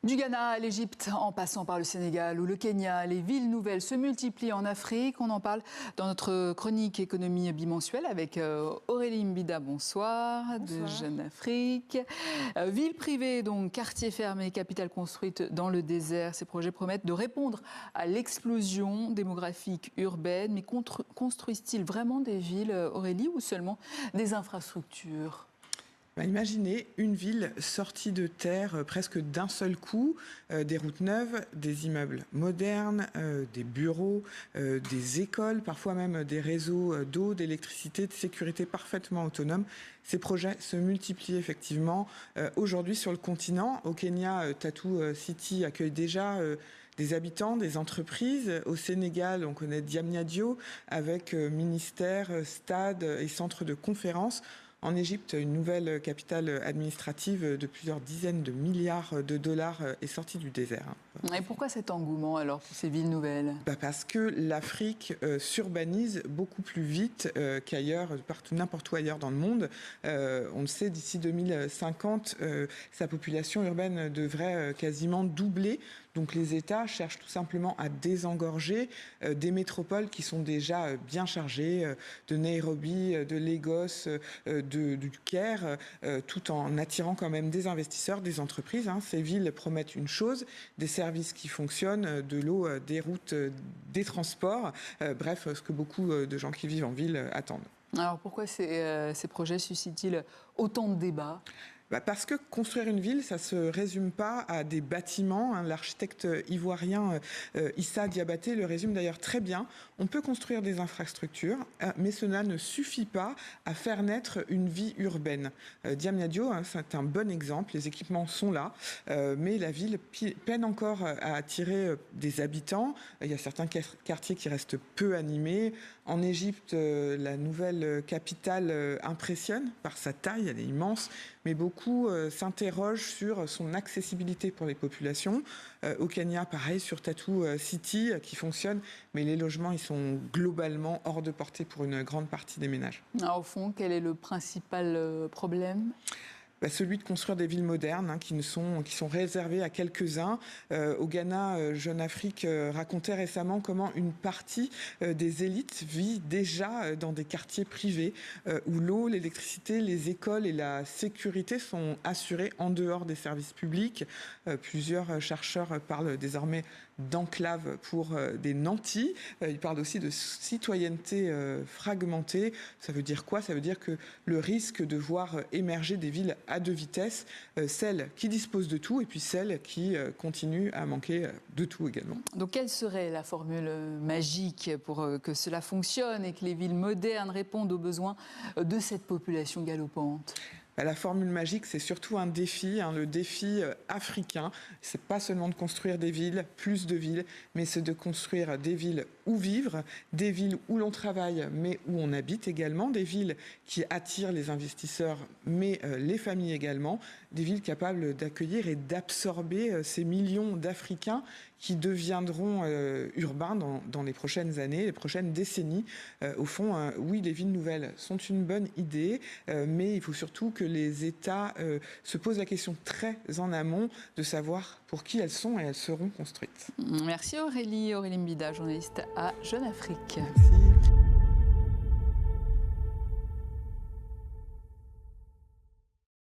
Du Ghana à l'Égypte, en passant par le Sénégal ou le Kenya, les villes nouvelles se multiplient en Afrique. On en parle dans notre chronique économie bimensuelle avec Aurélie Mbida. Bonsoir, de Jeune Afrique. Ville privée, donc quartier fermé, capitale construite dans le désert. Ces projets promettent de répondre à l'explosion démographique urbaine. Mais construisent-ils vraiment des villes, Aurélie, ou seulement des infrastructures ? Imaginez une ville sortie de terre presque d'un seul coup, des routes neuves, des immeubles modernes, des bureaux, des écoles, parfois même des réseaux d'eau, d'électricité, de sécurité parfaitement autonomes. Ces projets se multiplient effectivement aujourd'hui sur le continent. Au Kenya, Tattoo City accueille déjà des habitants, des entreprises. Au Sénégal, on connaît Diamniadio avec ministères, stades et centres de conférences. En Égypte, une nouvelle capitale administrative de plusieurs dizaines de milliards de dollars est sortie du désert. Et pourquoi cet engouement alors pour ces villes nouvelles ? Parce que l'Afrique s'urbanise beaucoup plus vite qu'ailleurs, partout, n'importe où ailleurs dans le monde. On le sait, d'ici 2050, sa population urbaine devrait quasiment doubler. Donc les États cherchent tout simplement à désengorger des métropoles qui sont déjà bien chargées, de Nairobi, de Lagos, du Caire, tout en attirant quand même des investisseurs, des entreprises. Ces villes promettent une chose, des services qui fonctionnent, de l'eau, des routes, des transports, bref, ce que beaucoup de gens qui vivent en ville attendent. Alors pourquoi ces projets suscitent-ils autant de débats ? Parce que construire une ville, ça ne se résume pas à des bâtiments. L'architecte ivoirien Issa Diabaté le résume d'ailleurs très bien. On peut construire des infrastructures, mais cela ne suffit pas à faire naître une vie urbaine. Diamniadio, c'est un bon exemple. Les équipements sont là, mais la ville peine encore à attirer des habitants. Il y a certains quartiers qui restent peu animés. En Égypte, la nouvelle capitale impressionne par sa taille, elle est immense, mais beaucoup s'interrogent sur son accessibilité pour les populations. Au Kenya, pareil, sur Tattoo City, qui fonctionne, mais les logements, ils sont globalement hors de portée pour une grande partie des ménages. Au fond, quel est le principal problème ? Celui de construire des villes modernes qui sont réservées à quelques-uns. Au Ghana, Jeune Afrique racontait récemment comment une partie des élites vit déjà dans des quartiers privés où l'eau, l'électricité, les écoles et la sécurité sont assurées en dehors des services publics. Plusieurs chercheurs parlent désormais d'enclaves pour des nantis. Ils parlent aussi de citoyenneté fragmentée. Ça veut dire quoi ? Ça veut dire que le risque de voir émerger des villes à deux vitesses, celles qui disposent de tout et puis celles qui continuent à manquer de tout également. Donc quelle serait la formule magique pour que cela fonctionne et que les villes modernes répondent aux besoins de cette population galopante ? La formule magique, c'est surtout un défi, le défi africain. C'est pas seulement de construire des villes, plus de villes, mais c'est de construire des villes où vivre, des villes où l'on travaille, mais où on habite également, des villes qui attirent les investisseurs, mais les familles également, des villes capables d'accueillir et d'absorber ces millions d'Africains qui deviendront urbains dans les prochaines années, les prochaines décennies. Au fond, oui, les villes nouvelles sont une bonne idée, mais il faut surtout que les États se posent la question très en amont de savoir pour qui elles sont et elles seront construites. Merci Aurélie Mbida, journaliste à Jeune Afrique. Merci.